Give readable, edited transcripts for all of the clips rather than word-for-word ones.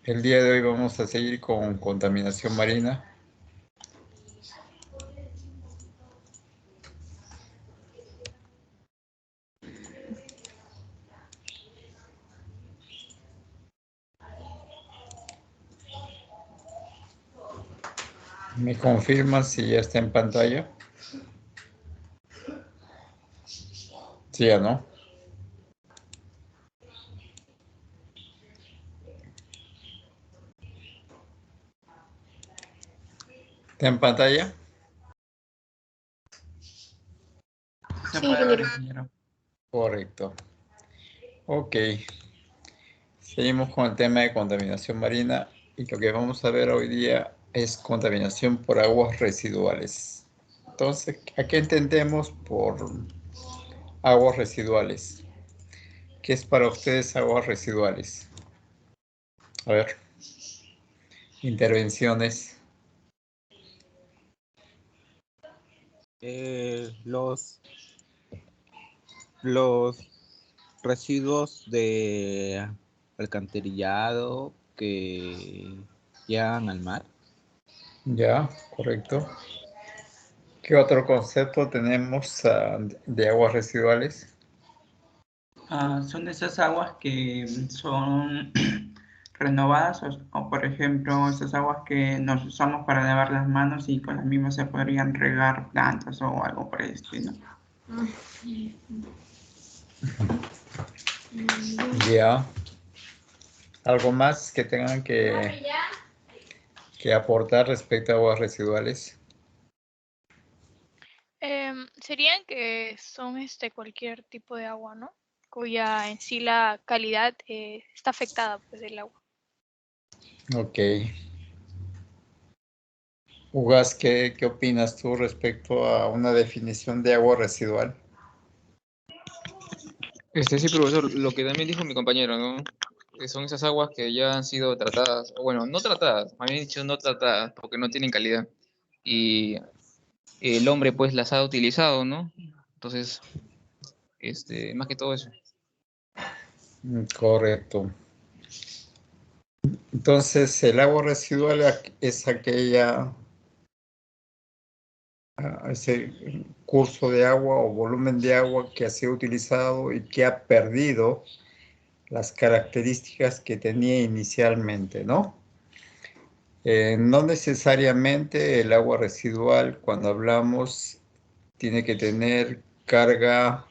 El día de hoy vamos a seguir con contaminación marina. ¿Me confirman si ya está en pantalla? ¿Sí o no? ¿Está en pantalla? Se puede ver, ingeniero. Correcto. Ok. Seguimos con el tema de contaminación marina y lo que vamos a ver hoy día es contaminación por aguas residuales. Entonces, ¿a qué entendemos por aguas residuales? ¿Qué es para ustedes aguas residuales? A ver, intervenciones. Los residuos de alcantarillado que llegan al mar. Ya, correcto. ¿Qué otro concepto tenemos de aguas residuales? Son esas aguas que son renovadas o, por ejemplo, esas aguas que nos usamos para lavar las manos y con las mismas se podrían regar plantas o algo por el estilo. Ya. ¿Algo más que tengan que aportar respecto a aguas residuales? Serían que son cualquier tipo de agua, ¿no? Cuya en sí la calidad está afectada pues del agua. Ok. Ugas, ¿qué opinas tú respecto a una definición de agua residual? Sí, profesor, lo que también dijo mi compañero, ¿no? Que son esas aguas que ya han sido tratadas, o bueno, no tratadas, me habían dicho no tratadas, porque no tienen calidad. Y el hombre, pues, las ha utilizado, ¿no? Entonces, más que todo eso. Correcto. Entonces, el agua residual es aquella, ese curso de agua o volumen de agua que ha sido utilizado y que ha perdido las características que tenía inicialmente, ¿no? No necesariamente el agua residual, cuando hablamos, tiene que tener carga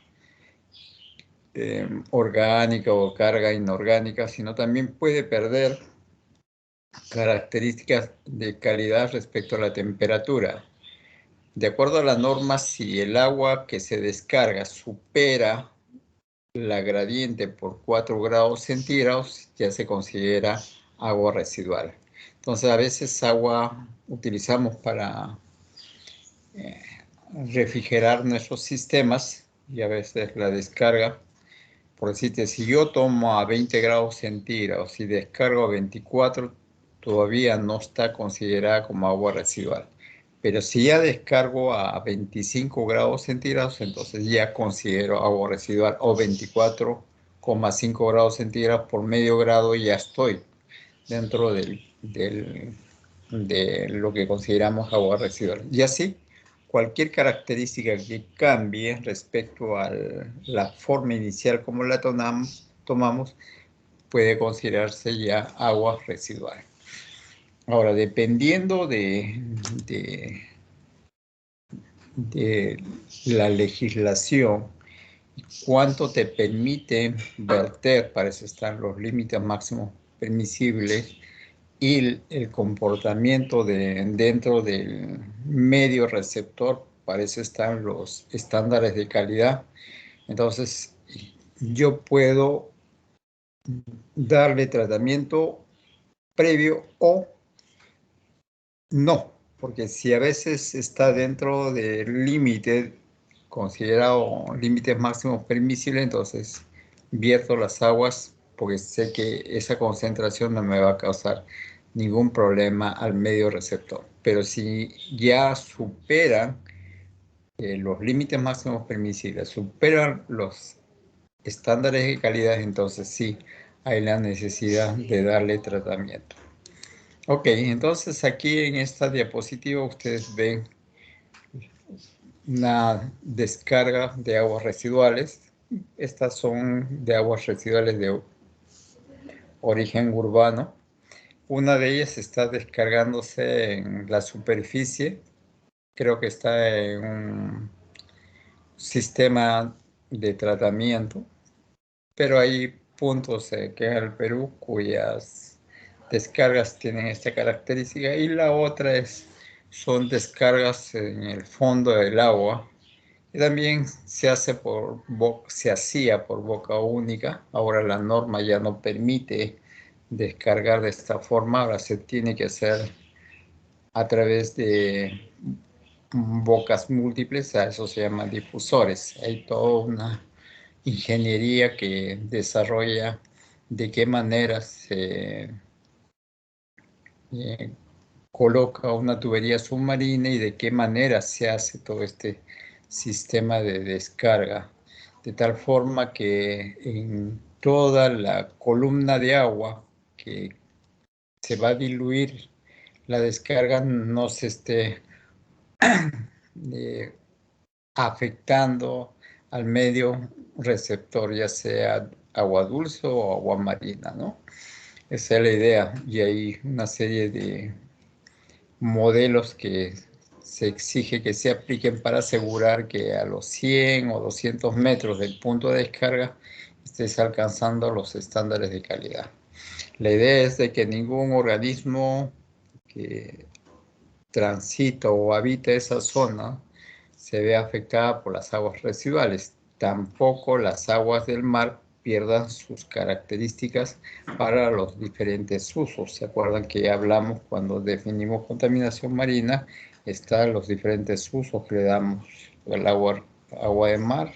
orgánica o carga inorgánica, sino también puede perder características de calidad respecto a la temperatura. De acuerdo a la norma, si el agua que se descarga supera la gradiente por 4 grados centígrados, ya se considera agua residual. Entonces, a veces agua utilizamos para refrigerar nuestros sistemas y a veces la descarga. Por decirte, si yo tomo a 20 grados centígrados y descargo a 24, todavía no está considerada como agua residual. Pero si ya descargo a 25 grados centígrados, entonces ya considero agua residual, o 24,5 grados centígrados por medio grado, ya estoy dentro de lo que consideramos agua residual. Y así, cualquier característica que cambie respecto a la forma inicial como la tomamos puede considerarse ya agua residual. Ahora, dependiendo de la legislación, cuánto te permite verter, para eso están los límites máximos permisibles, y el comportamiento dentro del medio receptor, para eso están los estándares de calidad. Entonces, yo puedo darle tratamiento previo o no, porque si a veces está dentro del límite considerado límites máximos permisibles, entonces vierto las aguas porque sé que esa concentración no me va a causar ningún problema al medio receptor. Pero si ya superan los límites máximos permisibles, superan los estándares de calidad, entonces sí hay la necesidad de darle tratamiento. Ok, entonces aquí en esta diapositiva ustedes ven una descarga de aguas residuales. Estas son de aguas residuales de origen urbano. Una de ellas está descargándose en la superficie. Creo que está en un sistema de tratamiento, pero hay puntos que en el Perú cuyas descargas tienen esta característica, y la otra son descargas en el fondo del agua, y también se hacía por boca única. Ahora la norma ya no permite descargar de esta forma, ahora se tiene que hacer a través de bocas múltiples, a eso se llaman difusores. Hay toda una ingeniería que desarrolla de qué manera se coloca una tubería submarina y de qué manera se hace todo este sistema de descarga, de tal forma que en toda la columna de agua que se va a diluir la descarga no se esté afectando al medio receptor, ya sea agua dulce o agua marina, ¿no? Esa es la idea, y hay una serie de modelos que se exige que se apliquen para asegurar que a los 100 o 200 metros del punto de descarga estés alcanzando los estándares de calidad. La idea es de que ningún organismo que transita o habita esa zona se ve afectada por las aguas residuales. Tampoco las aguas del mar pierdan sus características para los diferentes usos. ¿Se acuerdan que ya hablamos cuando definimos contaminación marina? Están los diferentes usos que le damos al agua de mar,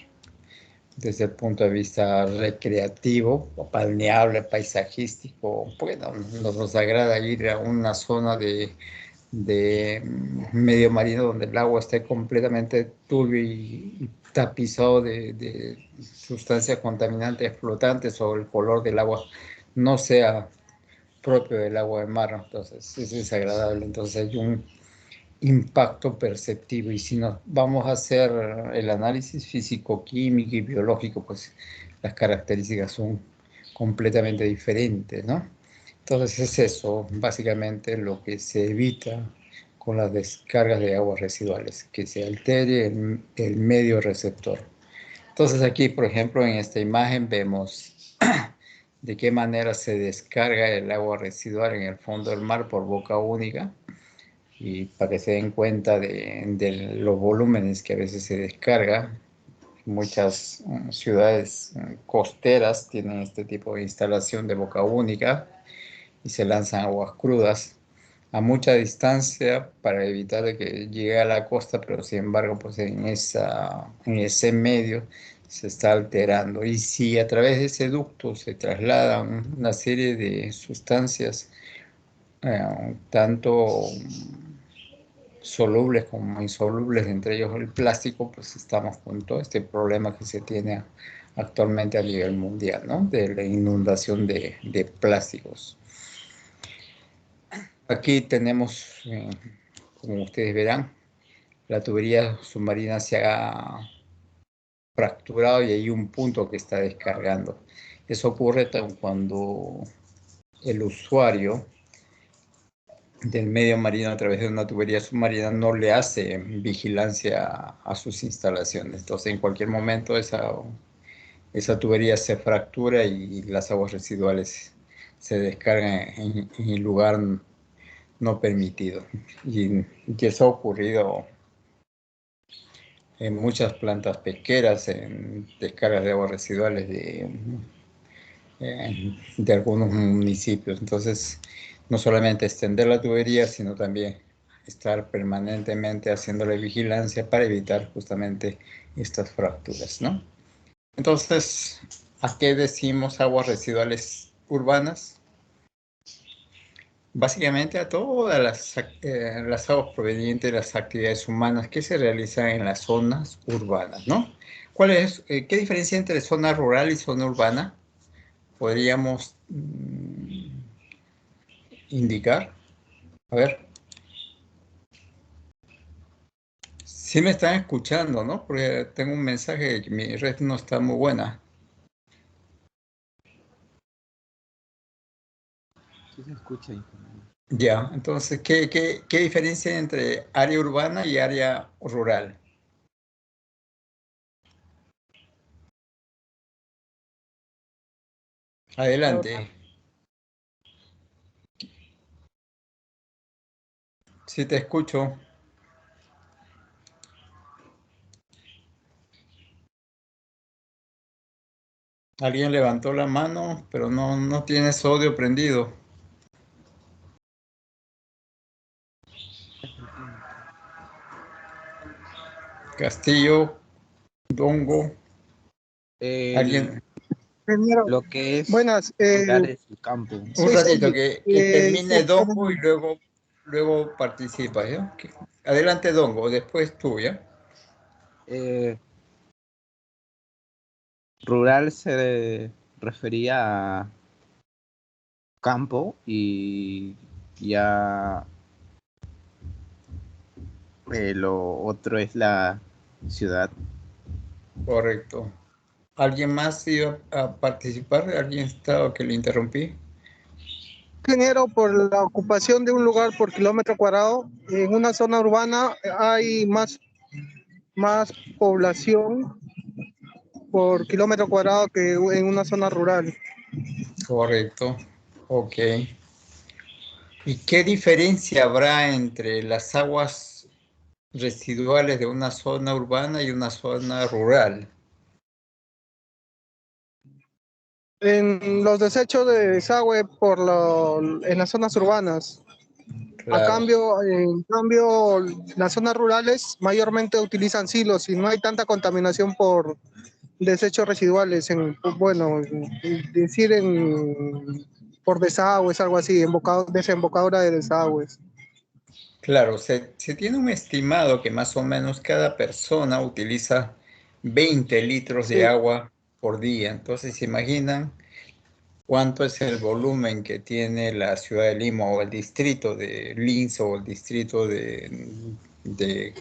desde el punto de vista recreativo, balneable, paisajístico. Bueno, nos agrada ir a una zona de medio marino donde el agua esté completamente turbio y tapizado de sustancias contaminantes flotantes, o el color del agua no sea propio del agua de mar. Entonces es desagradable. Entonces hay un impacto perceptivo, y si nos vamos a hacer el análisis físico-químico y biológico, pues las características son completamente diferentes, ¿no? Entonces es eso, básicamente, lo que se evita con las descargas de aguas residuales, que se altere el medio receptor. Entonces aquí, por ejemplo, en esta imagen vemos de qué manera se descarga el agua residual en el fondo del mar por boca única, y para que se den cuenta de los volúmenes que a veces se descarga. Muchas ciudades costeras tienen este tipo de instalación de boca única y se lanzan aguas crudas a mucha distancia para evitar que llegue a la costa, pero sin embargo, pues en ese medio se está alterando. Y si a través de ese ducto se trasladan una serie de sustancias, tanto solubles como insolubles, entre ellos el plástico, pues estamos con todo este problema que se tiene actualmente a nivel mundial, ¿no? De la inundación de plásticos. Aquí tenemos, como ustedes verán, la tubería submarina se ha fracturado y hay un punto que está descargando. Eso ocurre cuando el usuario del medio marino a través de una tubería submarina no le hace vigilancia a sus instalaciones. Entonces, en cualquier momento esa tubería se fractura y las aguas residuales se descargan en el lugar no permitido. Y eso ha ocurrido en muchas plantas pesqueras, en descargas de aguas residuales de algunos municipios. Entonces, no solamente extender la tubería, sino también estar permanentemente haciéndole vigilancia para evitar justamente estas fracturas, ¿no? Entonces, ¿a qué decimos aguas residuales urbanas? Básicamente a todas las aguas provenientes de las actividades humanas que se realizan en las zonas urbanas, ¿no? ¿Qué diferencia entre zona rural y zona urbana? podríamos indicar. A ver. Sí me están escuchando, ¿no? Porque tengo un mensaje de que mi red no está muy buena. Sí se escucha. Ya, entonces, ¿qué diferencia hay entre área urbana y área rural? Adelante. Sí te escucho. Alguien levantó la mano, pero no tienes audio prendido. Castillo, Dongo, alguien. Lo que es Buenas. rural es el campo. Un ratito, que termine Dongo y Exactamente. luego participa, ¿ya? Adelante, Dongo, después tú, ¿ya? Rural se refería a campo y ya lo otro es la ciudad. Correcto. ¿Alguien más iba a participar? ¿Alguien estaba que le interrumpí? Ingeniero, por la ocupación de un lugar por kilómetro cuadrado, en una zona urbana hay más población por kilómetro cuadrado que en una zona rural. Correcto. Ok. ¿Y qué diferencia habrá entre las aguas residuales de una zona urbana y una zona rural? En los desechos de desagüe en las zonas urbanas. Claro, En cambio, las zonas rurales mayormente utilizan silos y no hay tanta contaminación por desechos residuales, por desagües, algo así, desembocadura de desagües. claro. Se tiene un estimado que más o menos cada persona utiliza 20 litros de Sí, agua por día. Entonces, ¿se imaginan cuánto es el volumen que tiene la ciudad de Lima o el distrito de Lins o el distrito de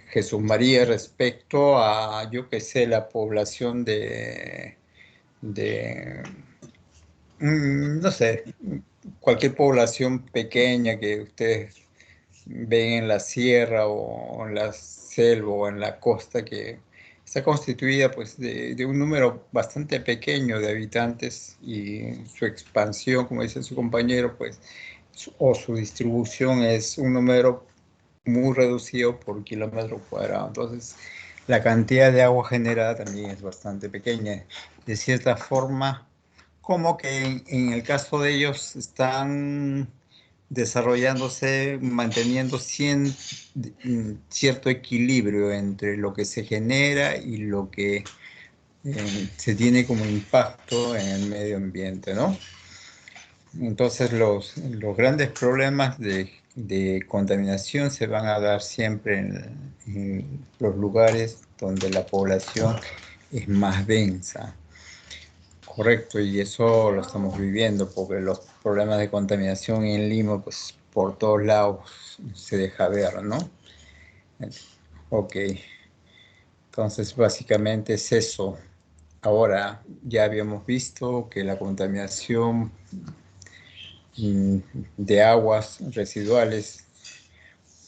Jesús María respecto a, yo qué sé, la población de no sé, cualquier población pequeña que ustedes ven en la sierra o en la selva o en la costa, que está constituida pues de un número bastante pequeño de habitantes, y su expansión, como dice su compañero, pues, o su distribución es un número muy reducido por kilómetro cuadrado. Entonces, la cantidad de agua generada también es bastante pequeña. De cierta forma, como que en el caso de ellos están desarrollándose, manteniendo cierto equilibrio entre lo que se genera y lo que se tiene como impacto en el medio ambiente, ¿no? Entonces los grandes problemas de contaminación se van a dar siempre en los lugares donde la población es más densa. Correcto, y eso lo estamos viviendo porque los problemas de contaminación en Lima, pues por todos lados se deja ver, ¿no? Ok, entonces básicamente es eso. Ahora, ya habíamos visto que la contaminación de aguas residuales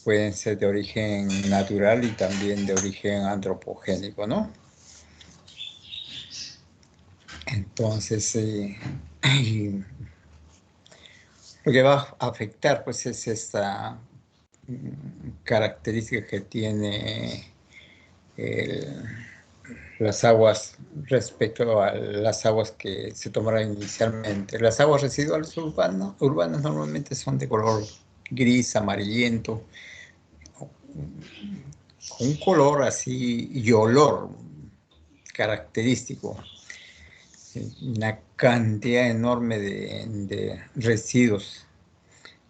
pueden ser de origen natural y también de origen antropogénico, ¿no? Entonces, lo que va a afectar pues es esta característica que tiene las aguas respecto a las aguas que se tomaron inicialmente. Las aguas residuales urbanas normalmente son de color gris, amarillento, con un color así y olor característico. Una cantidad enorme de residuos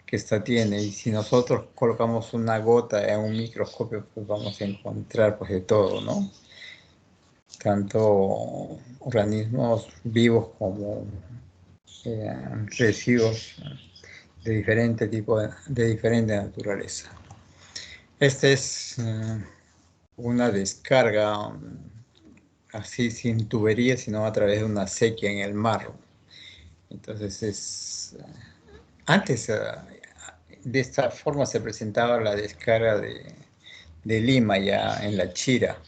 que esta tiene, y si nosotros colocamos una gota en un microscopio, pues vamos a encontrar pues de todo, ¿no? tanto organismos vivos como residuos de diferente tipo, de diferente naturaleza. Esta es una descarga así sin tubería, sino a través de una sequía en el mar. Entonces antes de esta forma se presentaba la descarga de Lima ya en la Chira.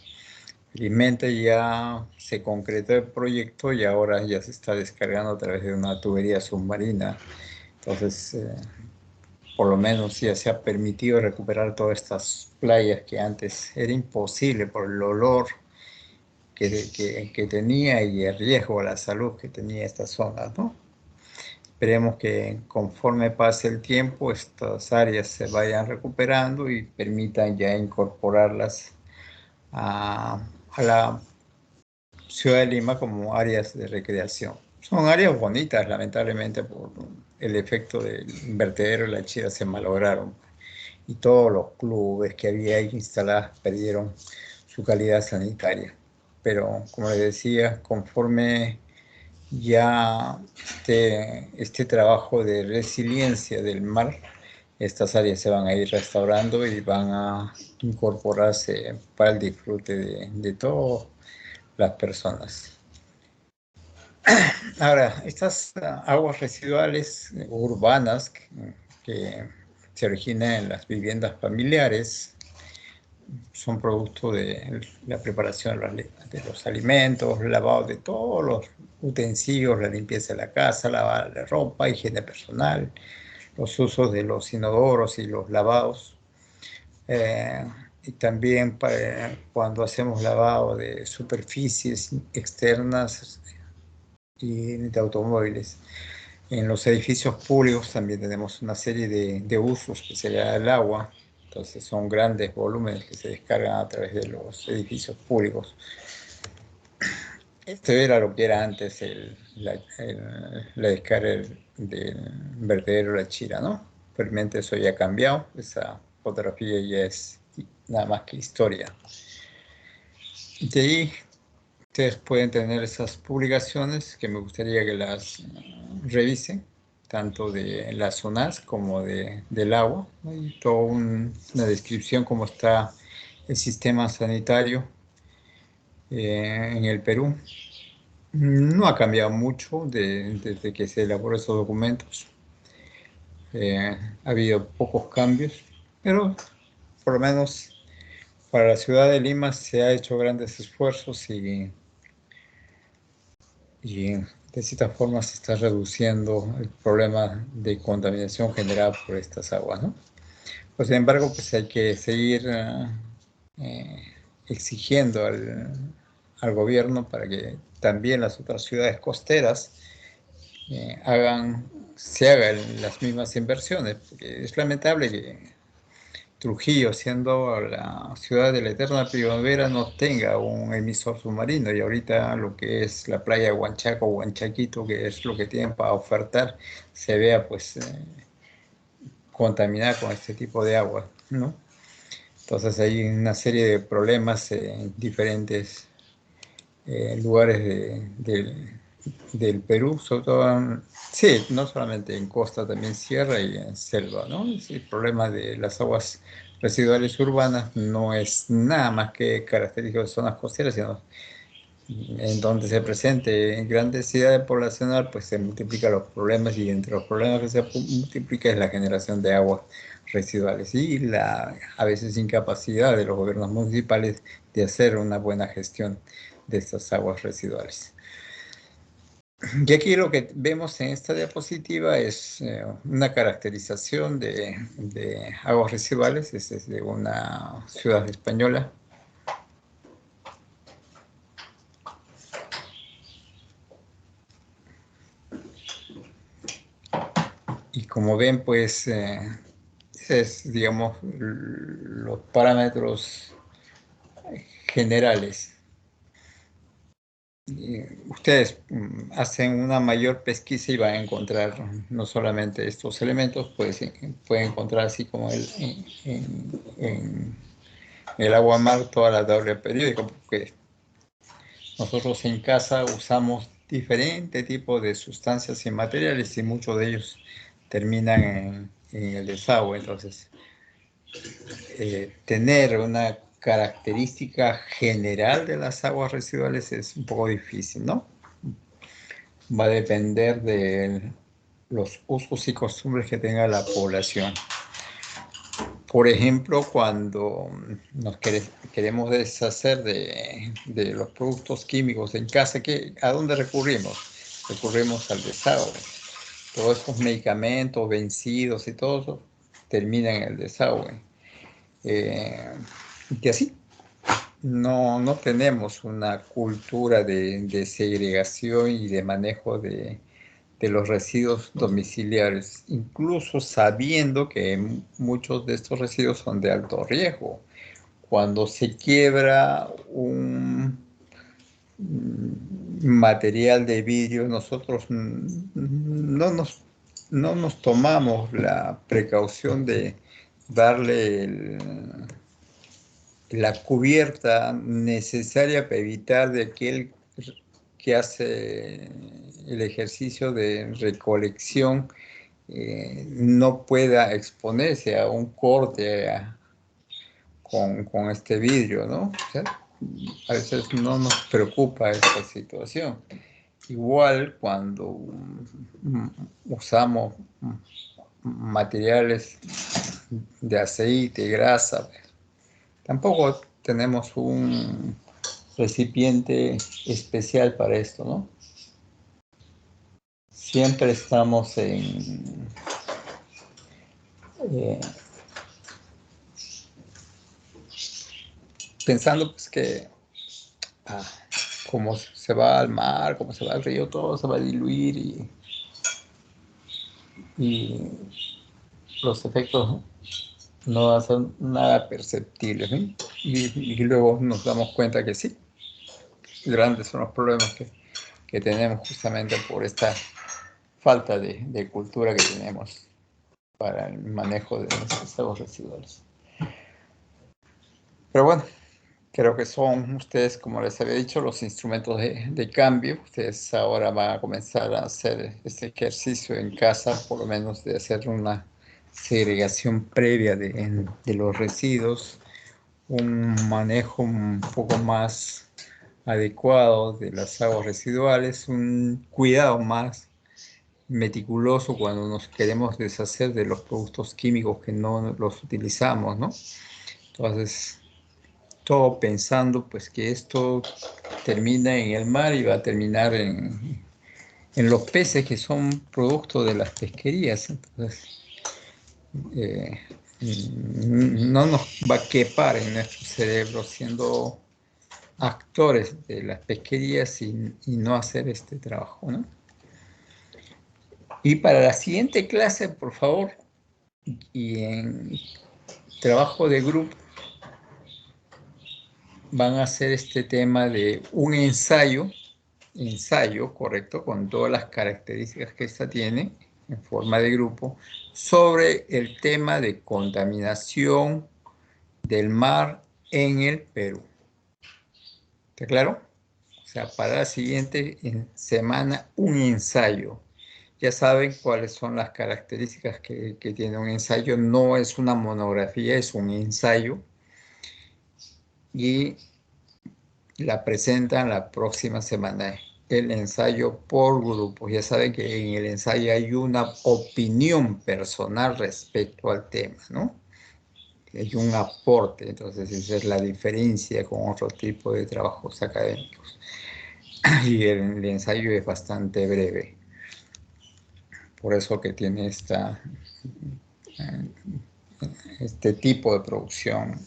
Felizmente ya se concretó el proyecto y ahora ya se está descargando a través de una tubería submarina. Entonces, por lo menos ya se ha permitido recuperar todas estas playas que antes era imposible por el olor que tenía y el riesgo a la salud que tenía esta zona, ¿no? Esperemos que conforme pase el tiempo estas áreas se vayan recuperando y permitan ya incorporarlas a la ciudad de Lima como áreas de recreación. Son áreas bonitas, lamentablemente por el efecto del vertedero de la Chira se malograron y todos los clubes que había ahí instalados perdieron su calidad sanitaria. Pero como les decía, conforme ya este trabajo de resiliencia del mar, estas áreas se van a ir restaurando y van a incorporarse para el disfrute de todas las personas. Ahora, estas aguas residuales urbanas que se originan en las viviendas familiares son producto de la preparación de los alimentos, lavado de todos los utensilios, la limpieza de la casa, lavar la ropa, higiene personal, los usos de los inodoros y los lavados. Y también cuando hacemos lavado de superficies externas y de automóviles. En los edificios públicos también tenemos una serie de usos que se le da al agua. Entonces son grandes volúmenes que se descargan a través de los edificios públicos. Esto era lo que era antes la descarga del vertedero La Chira, ¿no? Realmente eso ya ha cambiado. Esa fotografía ya es nada más que historia. De ahí ustedes pueden tener esas publicaciones que me gustaría que las revisen, tanto de las zonas como del agua, ¿no? Y toda una descripción cómo está el sistema sanitario en el Perú. No ha cambiado mucho desde que se elaboró esos documentos. Ha habido pocos cambios, pero por lo menos para la ciudad de Lima se ha hecho grandes esfuerzos y de cierta forma se está reduciendo el problema de contaminación generada por estas aguas, ¿no? Pues, sin embargo, pues hay que seguir exigiendo al gobierno para que también las otras ciudades costeras se hagan las mismas inversiones, porque es lamentable que Trujillo, siendo la ciudad de la eterna primavera, no tenga un emisor submarino, y ahorita lo que es la playa de Huanchaco, Huanchaquito, que es lo que tienen para ofertar, se vea pues contaminada con este tipo de agua, ¿no? Entonces hay una serie de problemas en diferentes lugares del Perú, sobre todo, sí, no solamente en costa, también sierra y en selva, ¿no? El problema de las aguas residuales urbanas no es nada más que característico de zonas costeras, sino en donde se presente gran densidad poblacional, pues se multiplican los problemas, y entre los problemas que se multiplica es la generación de aguas residuales y a veces incapacidad de los gobiernos municipales de hacer una buena gestión de estas aguas residuales. Y aquí lo que vemos en esta diapositiva es una caracterización de aguas residuales. Este es de una ciudad española. Y como ven, pues, es, digamos, los parámetros generales. Ustedes hacen una mayor pesquisa y van a encontrar no solamente estos elementos, pues pueden encontrar así como en el agua mar toda la tabla periódica, porque nosotros en casa usamos diferentes tipos de sustancias y materiales y muchos de ellos terminan en el desagüe. Entonces, tener una característica general de las aguas residuales es un poco difícil, ¿no? Va a depender de los usos y costumbres que tenga la población. Por ejemplo, cuando nos queremos deshacer de los productos químicos en casa, ¿a dónde recurrimos? Recurrimos al desagüe. Todos esos medicamentos vencidos y todo eso terminan en el desagüe. Y así no tenemos una cultura de segregación y de manejo de los residuos domiciliares, incluso sabiendo que muchos de estos residuos son de alto riesgo. Cuando se quiebra un material de vidrio, nosotros no nos tomamos la precaución de darle la cubierta necesaria para evitar de aquel que hace el ejercicio de recolección no pueda exponerse a un corte con este vidrio, ¿no? O sea, a veces no nos preocupa esta situación. Igual cuando usamos materiales de aceite, grasa, tampoco tenemos un recipiente especial para esto, ¿no? Siempre estamos pensando pues que como se va al mar, como se va al río, todo se va a diluir y los efectos no van a ser nada perceptibles, ¿sí? Y luego nos damos cuenta que sí, grandes son los problemas que tenemos justamente por esta falta de cultura que tenemos para el manejo de nuestros aguas residuales. Pero bueno, creo que son ustedes, como les había dicho, los instrumentos de cambio. Ustedes ahora van a comenzar a hacer este ejercicio en casa, por lo menos de hacer una segregación previa de los residuos, un manejo un poco más adecuado de las aguas residuales, un cuidado más meticuloso cuando nos queremos deshacer de los productos químicos que no los utilizamos, ¿no? Entonces, todo pensando pues que esto termina en el mar y va a terminar en los peces que son producto de las pesquerías. Entonces, no nos va a quepar en nuestro cerebro siendo actores de las pesquerías y no hacer este trabajo, ¿no? Y para la siguiente clase, por favor, y en trabajo de grupo, van a hacer este tema de un ensayo, correcto, con todas las características que esta tiene, en forma de grupo, sobre el tema de contaminación del mar en el Perú. ¿Está claro? O sea, para la siguiente semana, un ensayo. Ya saben cuáles son las características que tiene un ensayo. No es una monografía, es un ensayo. Y la presentan la próxima semana. El ensayo por grupos. Ya saben que en el ensayo hay una opinión personal respecto al tema, ¿no? Hay un aporte. Entonces, esa es la diferencia con otro tipo de trabajos académicos. Y el ensayo es bastante breve. Por eso que tiene este tipo de producción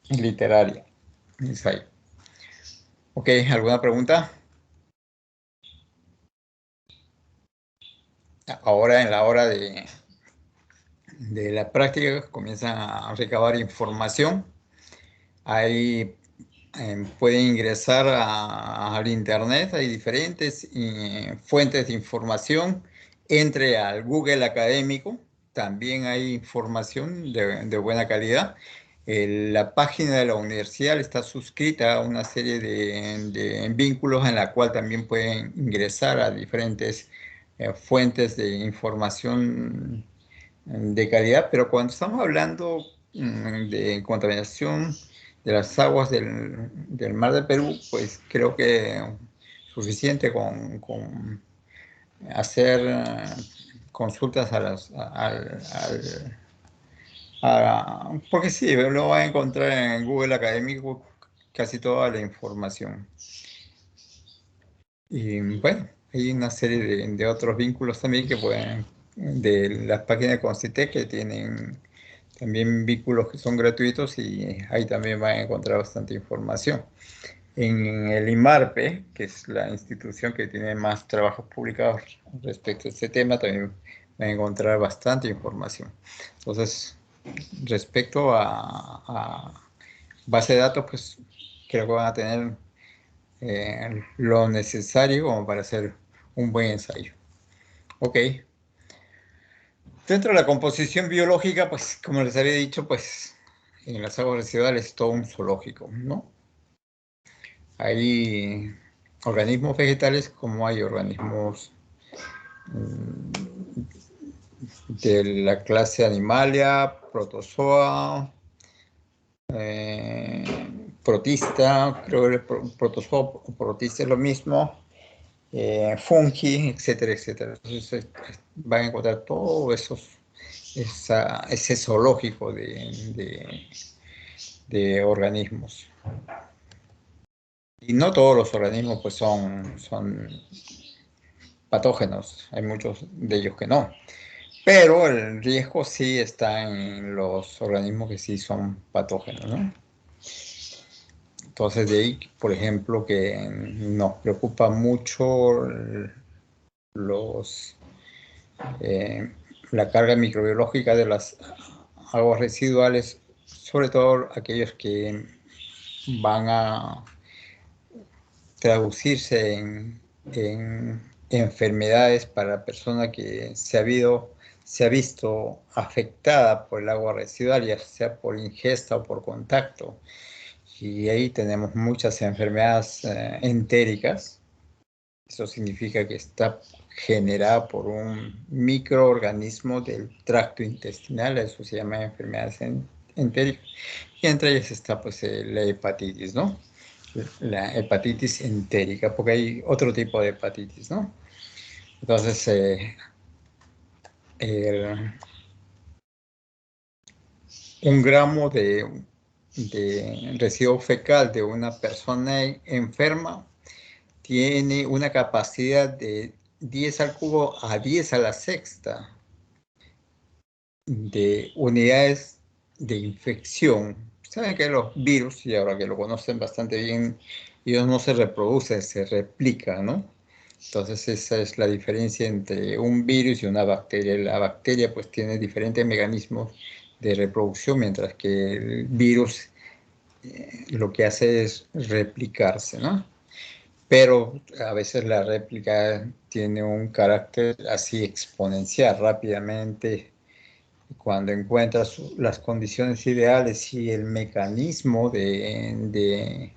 literaria, ensayo. Ok, ¿alguna pregunta? Ahora, en la hora de la práctica, comienzan a recabar información. Ahí pueden ingresar al internet, hay diferentes fuentes de información. Entre al Google académico, también hay información de buena calidad. La página de la universidad está suscrita a una serie de vínculos en la cual también pueden ingresar a diferentes fuentes de información de calidad, pero cuando estamos hablando de contaminación de las aguas del mar de Perú, pues creo que suficiente con hacer consultas porque sí, lo va a encontrar en Google Académico casi toda la información. Y bueno, hay una serie de otros vínculos también que pueden, de las páginas de Concitec, que tienen también vínculos que son gratuitos y ahí también van a encontrar bastante información. En el IMARPE, que es la institución que tiene más trabajos publicados respecto a este tema, también van a encontrar bastante información. Entonces, respecto a base de datos, pues creo que van a tener lo necesario como para hacer un buen ensayo. Ok. Dentro de la composición biológica, pues como les había dicho, pues en las aguas residuales es todo un zoológico, ¿no? Hay organismos vegetales como hay organismos de la clase Animalia, Protozoa, protista, creo que el protozoa o protista es lo mismo, fungi, etcétera, etcétera. Entonces van a encontrar todo ese zoológico de organismos. Y no todos los organismos pues son patógenos, hay muchos de ellos que no. Pero el riesgo sí está en los organismos que sí son patógenos, ¿no? Entonces de ahí, por ejemplo, que nos preocupa mucho la carga microbiológica de las aguas residuales, sobre todo aquellos que van a traducirse en enfermedades para la persona que se ha visto afectada por el agua residual, ya sea por ingesta o por contacto. Y ahí tenemos muchas enfermedades entéricas. Eso significa que está generada por un microorganismo del tracto intestinal, eso se llama enfermedades entéricas. Y entre ellas está pues la hepatitis, ¿no? La hepatitis entérica, porque hay otro tipo de hepatitis, ¿no? Entonces, un gramo de residuo fecal de una persona enferma tiene una capacidad de 10 al cubo a 10 a la sexta de unidades de infección. Saben que los virus, y ahora que lo conocen bastante bien, ellos no se reproducen, se replican, ¿no? Entonces esa es la diferencia entre un virus y una bacteria. La bacteria pues tiene diferentes mecanismos de reproducción, mientras que el virus lo que hace es replicarse, ¿no? Pero a veces la réplica tiene un carácter así exponencial, rápidamente. Cuando encuentras las condiciones ideales y el mecanismo de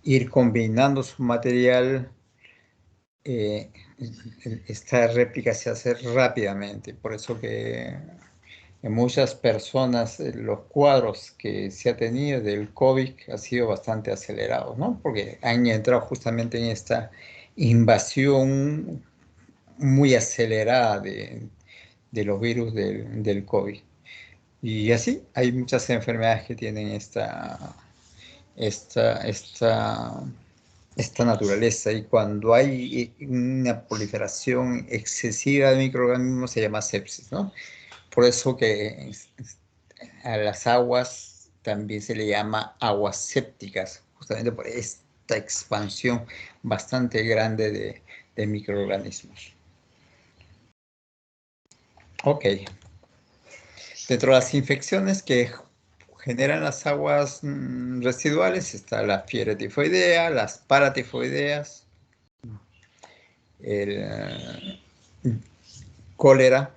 ir combinando su material, esta réplica se hace rápidamente. Por eso que en muchas personas los cuadros que se ha tenido del COVID ha sido bastante acelerados, ¿no? Porque han entrado justamente en esta invasión muy acelerada de los virus del COVID. Y así hay muchas enfermedades que tienen esta naturaleza, y cuando hay una proliferación excesiva de microorganismos se llama sepsis, ¿no? Por eso que a las aguas también se le llama aguas sépticas, justamente por esta expansión bastante grande de microorganismos. Ok. Dentro de las infecciones que generan las aguas residuales está la fiebre tifoidea, las paratifoideas, el cólera,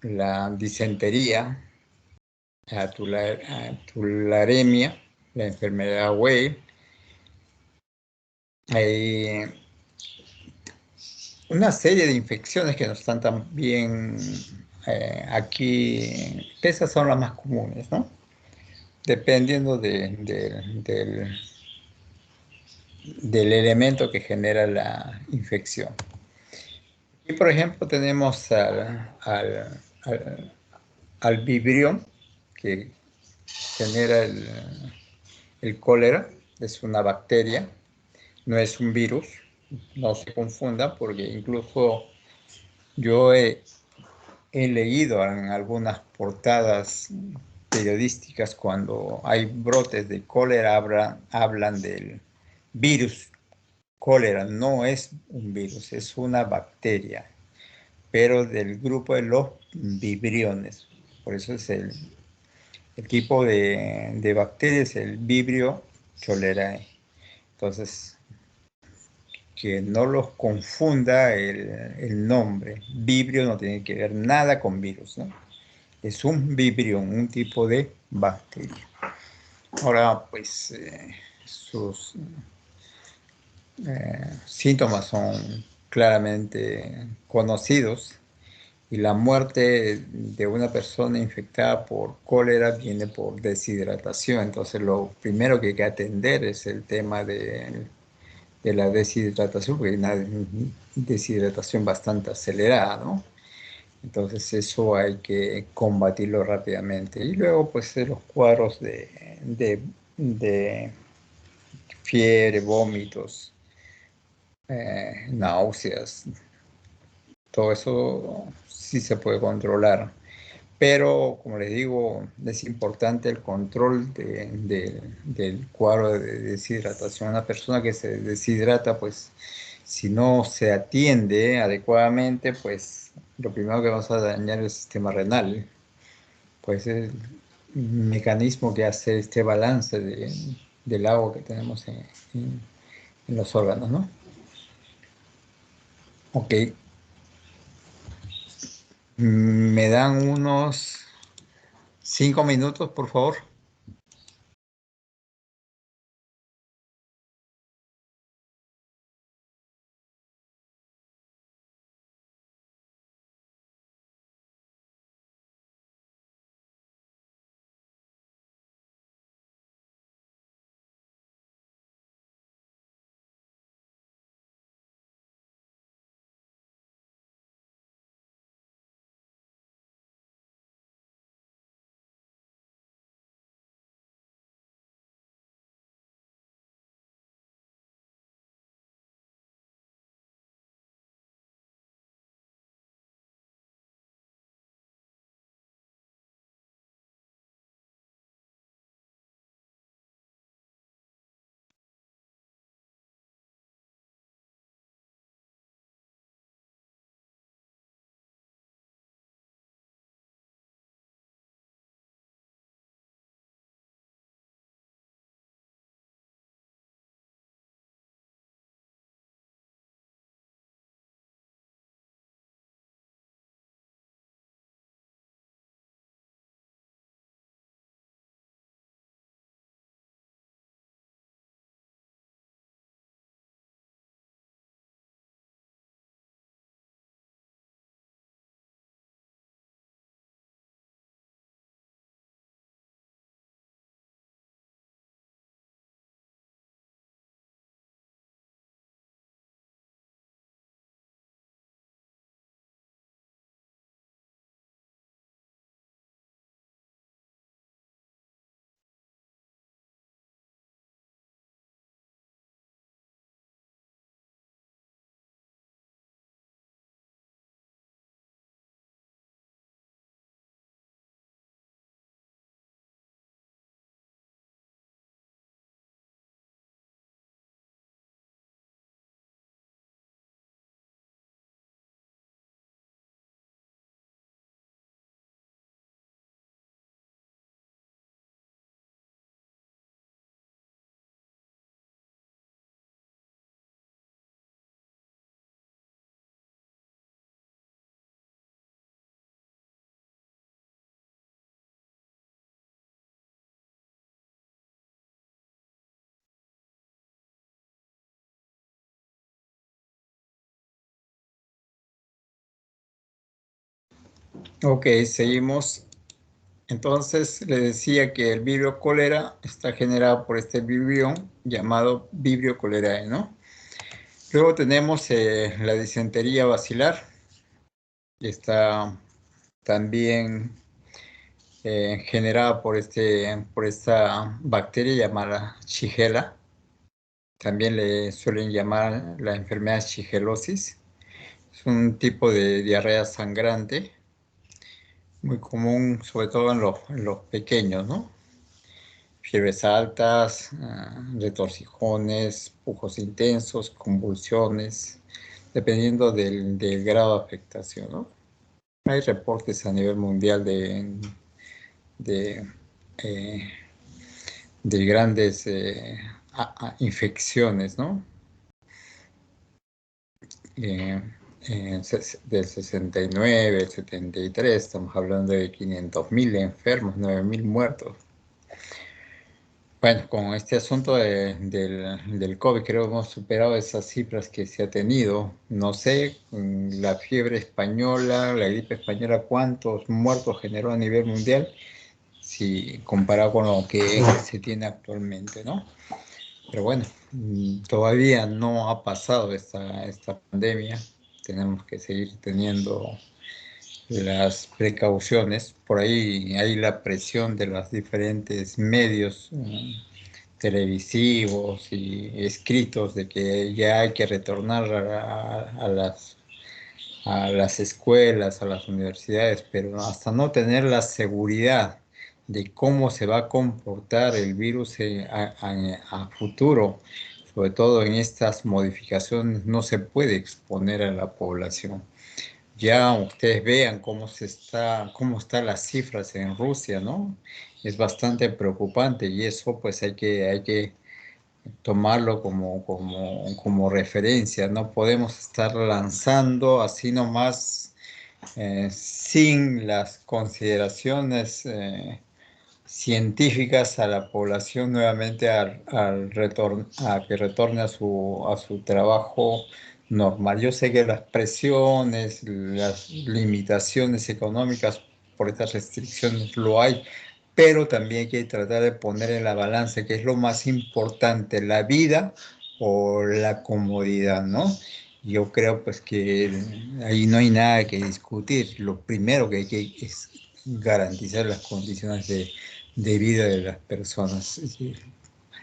la disentería, tularemia, la enfermedad Weil. Hay una serie de infecciones que no están tan bien aquí. Esas son las más comunes, ¿no? Dependiendo del elemento que genera la infección. Y por ejemplo tenemos al Vibrio, que genera el cólera, es una bacteria, no es un virus, no se confunda, porque incluso yo he leído en algunas portadas periodísticas cuando hay brotes de cólera, hablan del virus. Cólera no es un virus, es una bacteria, pero del grupo de los vibriones. Por eso es el tipo de bacteria es el Vibrio cholerae. Entonces, que no los confunda el nombre. Vibrio no tiene que ver nada con virus, ¿no? Es un vibrión, un tipo de bacteria. Ahora, pues, sus síntomas son claramente conocidos y la muerte de una persona infectada por cólera viene por deshidratación. Entonces, lo primero que hay que atender es el tema de la deshidratación, porque hay una deshidratación bastante acelerada, ¿no? Entonces eso hay que combatirlo rápidamente. Y luego pues los cuadros de fiebre, vómitos, náuseas, todo eso sí se puede controlar. Pero, como les digo, es importante el control del cuadro de deshidratación. Una persona que se deshidrata, pues, si no se atiende adecuadamente, pues, lo primero que vamos a dañar es el sistema renal. Pues es un mecanismo que hace este balance del agua que tenemos en los órganos, ¿no? Ok. ¿Me dan unos 5 minutos, por favor? Ok, seguimos. Entonces, le decía que el vibrio cólera está generado por este vibrión llamado vibrio cholerae, ¿no? Luego tenemos la disentería basilar, que está también generada por esta bacteria llamada Shigella. También le suelen llamar la enfermedad shigellosis. Es un tipo de diarrea sangrante, muy común, sobre todo en los pequeños, ¿no? Fiebres altas, retorcijones, pujos intensos, convulsiones, dependiendo del grado de afectación, ¿no? Hay reportes a nivel mundial de, eh, de grandes infecciones, ¿no? Eh, del 69, el 73, estamos hablando de 500.000 enfermos, 9.000 muertos. Bueno, con este asunto del COVID, creo que hemos superado esas cifras que se ha tenido. No sé, la fiebre española, la gripe española, cuántos muertos generó a nivel mundial, si comparado con lo que se tiene actualmente, ¿no? Pero bueno, todavía no ha pasado esta pandemia. Tenemos que seguir teniendo las precauciones. Por ahí hay la presión de los diferentes medios televisivos y escritos de que ya hay que retornar a las escuelas, a las universidades, pero hasta no tener la seguridad de cómo se va a comportar el virus a futuro, sobre todo en estas modificaciones, no se puede exponer a la población. Ya ustedes vean cómo están las cifras en Rusia, ¿no? Es bastante preocupante y eso pues hay que tomarlo como referencia. No podemos estar lanzando así nomás sin las consideraciones científicas a la población nuevamente a que retorne a su trabajo normal. Yo sé que las presiones, las limitaciones económicas por estas restricciones lo hay, pero también hay que tratar de poner en la balanza qué es lo más importante, la vida o la comodidad, ¿no? Yo creo pues que ahí no hay nada que discutir. Lo primero que hay que es garantizar las condiciones de vida de las personas. Es decir,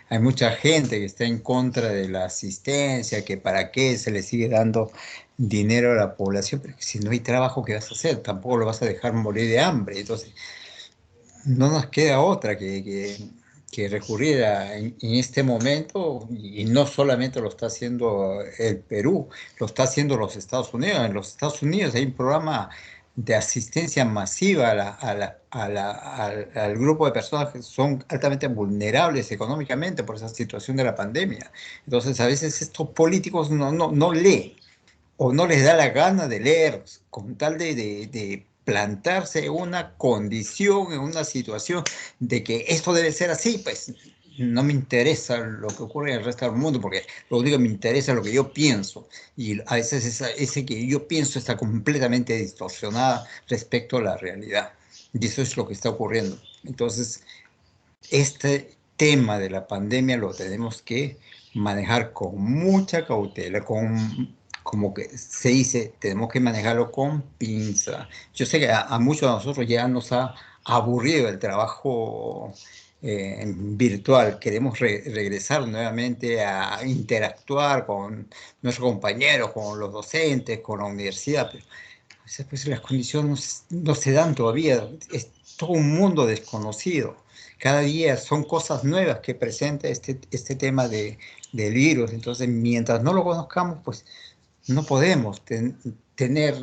hay mucha gente que está en contra de la asistencia, que para qué se le sigue dando dinero a la población, pero si no hay trabajo, ¿qué vas a hacer? Tampoco lo vas a dejar morir de hambre. Entonces, no nos queda otra que recurrir en este momento, y no solamente lo está haciendo el Perú, lo está haciendo los Estados Unidos. En los Estados Unidos hay un programa de asistencia masiva al grupo de personas que son altamente vulnerables económicamente por esa situación de la pandemia. Entonces, a veces estos políticos no leen o no les da la gana de leer, con tal de plantarse en una condición, en una situación de que esto debe ser así, pues no me interesa lo que ocurre en el resto del mundo, porque lo único que me interesa es lo que yo pienso, y a veces ese que yo pienso está completamente distorsionada respecto a la realidad, y eso es lo que está ocurriendo. Entonces, este tema de la pandemia lo tenemos que manejar con mucha cautela, como que se dice, tenemos que manejarlo con pinza. Yo sé que a muchos de nosotros ya nos ha aburrido el trabajo virtual. Queremos regresar nuevamente a interactuar con nuestros compañeros, con los docentes, con la universidad, pero pues las condiciones no se dan todavía. Es todo un mundo desconocido. Cada día son cosas nuevas que presenta este tema del virus. Entonces, mientras no lo conozcamos, pues no podemos tener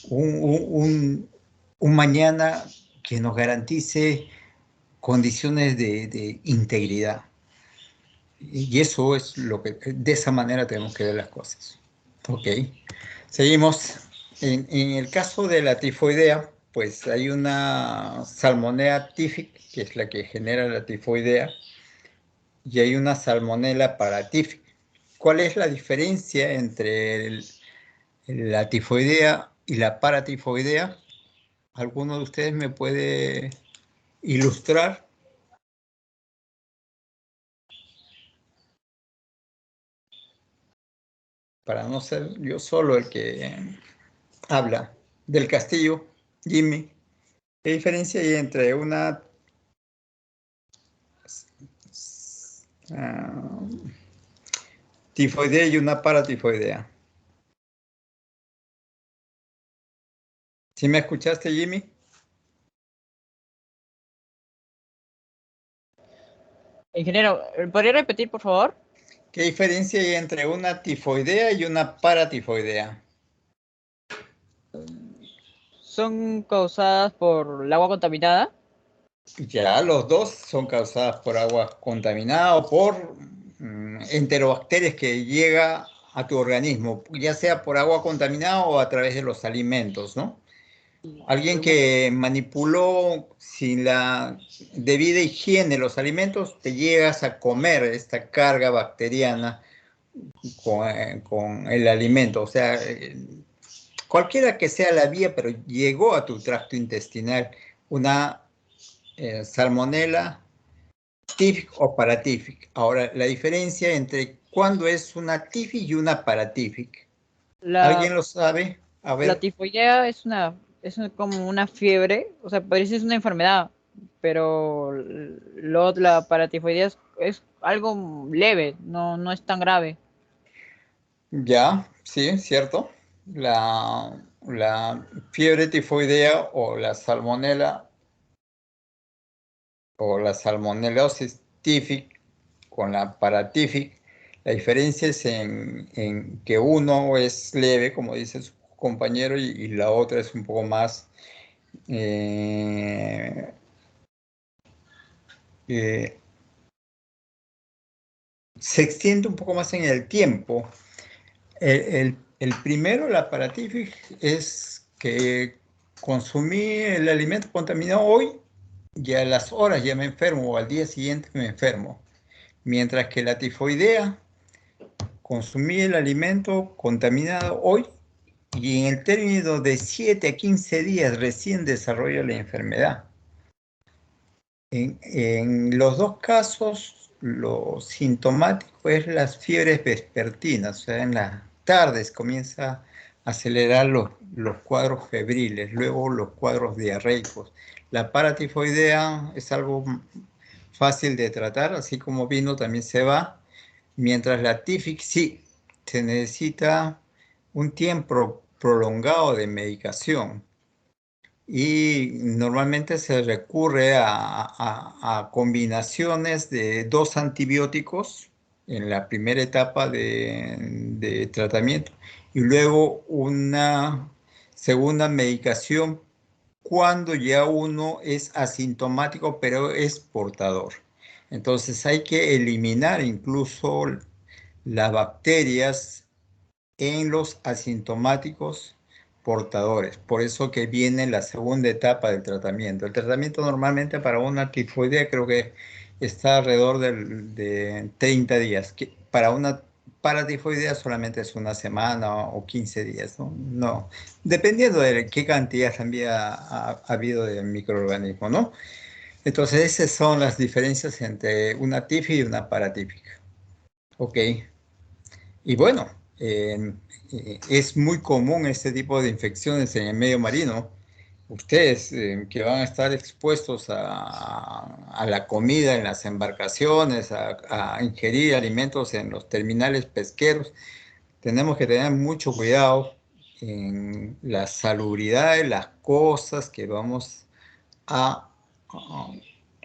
un mañana que nos garantice condiciones de integridad. Y eso es de esa manera tenemos que ver las cosas. Ok, seguimos. En el caso de la tifoidea, pues hay una Salmonella typhic, que es la que genera la tifoidea, y hay una Salmonella paratífica. ¿Cuál es la diferencia entre la tifoidea y la paratifoidea? ¿Alguno de ustedes me puede ilustrar? Para no ser yo solo el que habla. Del Castillo, Jimmy. ¿Qué diferencia hay entre una tifoidea y una paratifoidea? ¿Sí me escuchaste, Jimmy? Ingeniero, ¿podría repetir, por favor? ¿Qué diferencia hay entre una tifoidea y una paratifoidea? ¿Son causadas por el agua contaminada? Ya, los dos son causadas por agua contaminada o por enterobacterias que llega a tu organismo, ya sea por agua contaminada o a través de los alimentos, ¿no? Alguien que manipuló sin la debida higiene los alimentos, te llegas a comer esta carga bacteriana con el alimento. O sea, cualquiera que sea la vía, pero llegó a tu tracto intestinal una salmonela tífic o paratífic. Ahora, la diferencia entre cuándo es una tífic y una paratífic. ¿Alguien lo sabe? A ver. La tifoidea es como una fiebre, o sea, parece es una enfermedad, pero la paratifoidea es algo leve, no es tan grave. Ya, sí, cierto. La fiebre tifoidea o la salmonela o la salmonelosis tífic con la paratífic, la diferencia es en que uno es leve, como dice su compañero, y la otra es un poco más eh, se extiende un poco más en el tiempo. El primero, la paratífic, es que consumí el alimento contaminado hoy y a las horas ya me enfermo o al día siguiente me enfermo. Mientras que la tifoidea, consumí el alimento contaminado hoy y en el término de 7 a 15 días recién desarrollo la enfermedad. En los dos casos, lo sintomático es las fiebres vespertinas, o sea, en las tardes comienza a acelerar los cuadros febriles, luego los cuadros diarreicos. La paratifoidea es algo fácil de tratar, así como vino también se va, mientras la tífic sí, se necesita un tiempo prolongado de medicación y normalmente se recurre a combinaciones de 2 antibióticos en la primera etapa de tratamiento y luego una segunda medicación cuando ya uno es asintomático pero es portador. Entonces hay que eliminar incluso las bacterias en los asintomáticos portadores. Por eso que viene la segunda etapa del tratamiento. El tratamiento normalmente para una tifoidea creo que está alrededor de 30 días. Para una paratifoidea solamente es una semana o 15 días, ¿no? No, dependiendo de qué cantidad también ha habido de microorganismo, ¿no? Entonces esas son las diferencias entre una tífica y una paratífica. Ok. Y bueno, es muy común este tipo de infecciones en el medio marino. Ustedes que van a estar expuestos a la comida en las embarcaciones, a ingerir alimentos en los terminales pesqueros, tenemos que tener mucho cuidado en la salubridad de las cosas que vamos a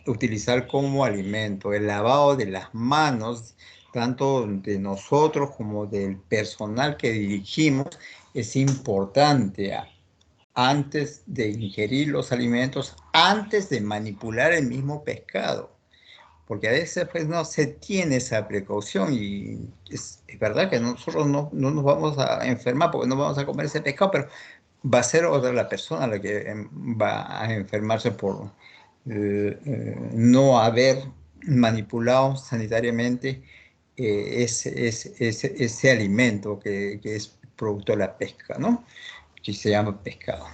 utilizar como alimento, el lavado de las manos, tanto de nosotros como del personal que dirigimos, es importante antes de ingerir los alimentos, antes de manipular el mismo pescado, porque a veces pues no se tiene esa precaución y es verdad que nosotros no nos vamos a enfermar porque no vamos a comer ese pescado, pero va a ser otra la persona la que va a enfermarse por no haber manipulado sanitariamente ese alimento que es producto de la pesca, ¿no? Que se llama pescado.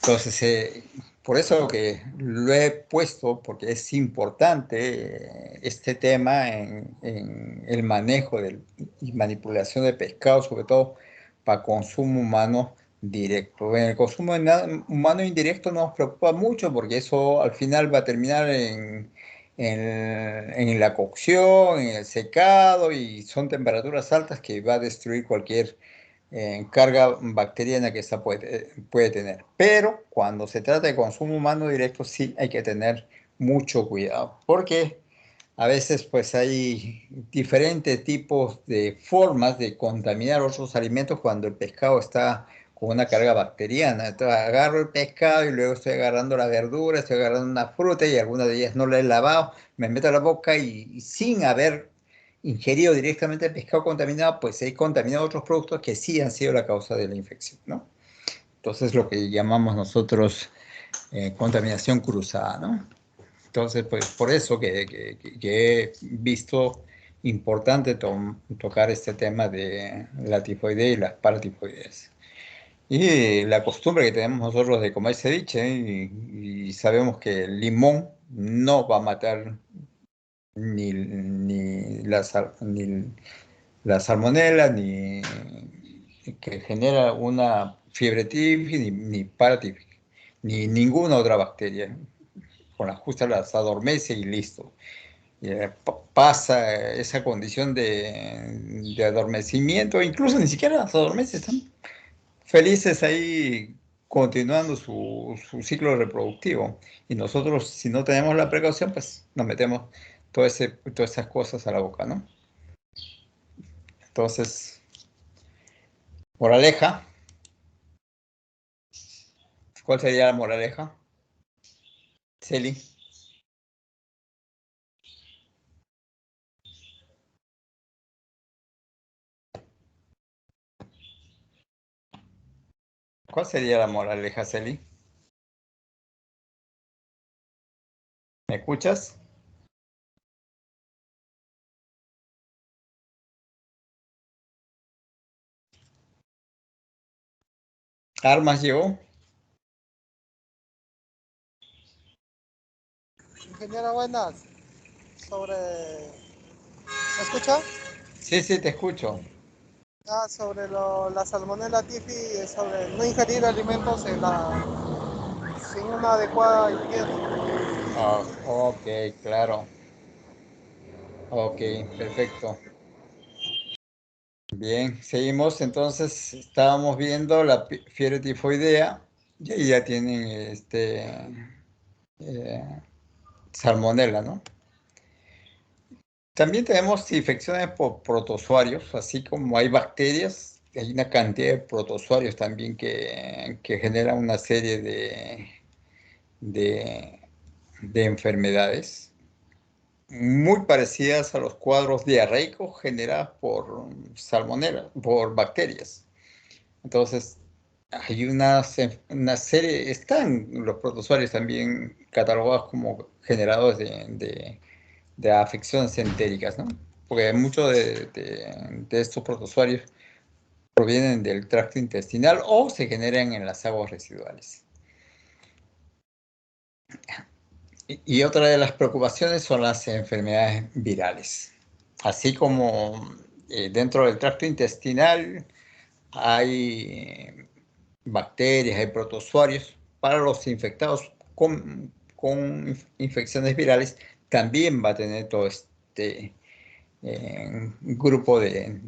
Entonces, por eso que lo he puesto, porque es importante este tema en el manejo y manipulación de pescado, sobre todo para consumo humano directo. En el consumo humano indirecto no nos preocupa mucho porque eso al final va a terminar en la cocción, en el secado, y son temperaturas altas que va a destruir cualquier carga bacteriana que esta puede tener. Pero cuando se trata de consumo humano directo, sí hay que tener mucho cuidado, porque a veces pues hay diferentes tipos de formas de contaminar otros alimentos cuando el pescado está con una carga bacteriana. Entonces agarro el pescado y luego estoy agarrando la verdura, estoy agarrando una fruta y algunas de ellas no la he lavado, me meto a la boca y sin haber ingerido directamente el pescado contaminado, pues he contaminado otros productos que sí han sido la causa de la infección, ¿no? Entonces lo que llamamos nosotros contaminación cruzada, ¿no? Entonces, pues por eso que he visto importante tocar este tema de la tifoidea y las paratifoideas. Y la costumbre que tenemos nosotros de comer ceviche, y sabemos que el limón no va a matar ni la salmonela, ni que genera una fiebre típica, ni paratípica, ni ninguna otra bacteria. Con la justa las adormece y listo. Y, pasa esa condición de adormecimiento, incluso ni siquiera las adormece, están felices ahí continuando su ciclo reproductivo. Y nosotros, si no tenemos la precaución, pues nos metemos todas esas cosas a la boca, ¿no? Entonces, moraleja. ¿Cuál sería la moraleja? Celi. ¿Cuál sería la moraleja, Celi? ¿Me escuchas? ¿Armas llegó? Ingeniera, buenas. ¿Me escucha? Sí, sí, te escucho. Sobre la salmonella typhi, sobre no ingerir alimentos sin una adecuada higiene. Ah, ok, claro. Ok, perfecto. Bien, seguimos. Entonces, estábamos viendo la fiebre tifoidea y ahí ya tienen eh, salmonela, ¿no? También tenemos infecciones por protozoarios, así como hay bacterias, hay una cantidad de protozoarios también que generan una serie de, de enfermedades muy parecidas a los cuadros diarreicos generados por salmonela, por bacterias. Entonces, hay una serie, están los protozoarios también catalogados como generadores de afecciones entéricas, ¿no? Porque muchos de estos protozoarios provienen del tracto intestinal o se generan en las aguas residuales. Y otra de las preocupaciones son las enfermedades virales. Así como dentro del tracto intestinal hay bacterias, hay protozoarios, para los infectados con infecciones virales también va a tener todo este grupo de